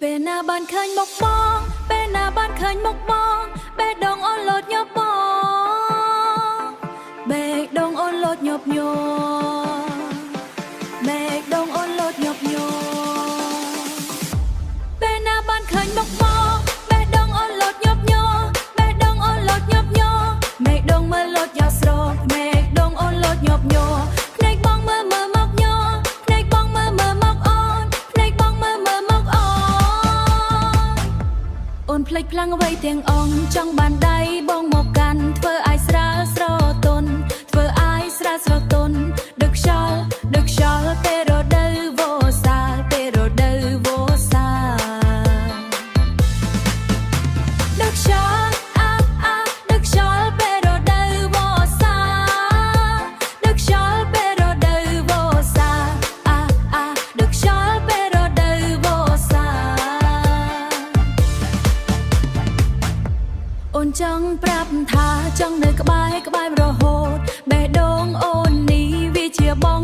ពេលណាបានឃើញមុខបងពេលណាបានឃើញមុខបងបេះដូងអូនលោតញាប់បងបេះដូងអូនលោតញាប់ញ័របេះដូងអូនលោតញាប់ញ័រពេលណាបានឃើញមុខបងបេះដូងអូនលោតញាប់ញ័របេះដូងអូនលោតញាប់ញ័របេះដូងមើលលោតយ៉ាស្រោបេះដូងអូនលោតញាប់ញ័រភ្នែកបងមើលមកញ័រភ្នែកបងមើលមកអូនភ្នែកបងមើលមកអូនអូនភ្លេចផ្លាំងអ្វីទាំងអងចង់បានដៃបងមកកាន់ធ្វើឲ្យស្រាលស្រទន់ធ្វើឲ្យស្រាលស្រទន់ដឹកខ្យល់ពេលរដូវវស្សាពេលរដូវវស្សាដឹកខ្យល់ដឹកខ្យល់ពេលរដូវវស្សាដឹកខ្យល់ពេលរដូវវស្សាដឹកខ្យល់ពេលរដូវវស្សាអូនចង់ប្រាប់ថាចង់នៅក្បែររហូតបេះដូងអូននេះវាជាបង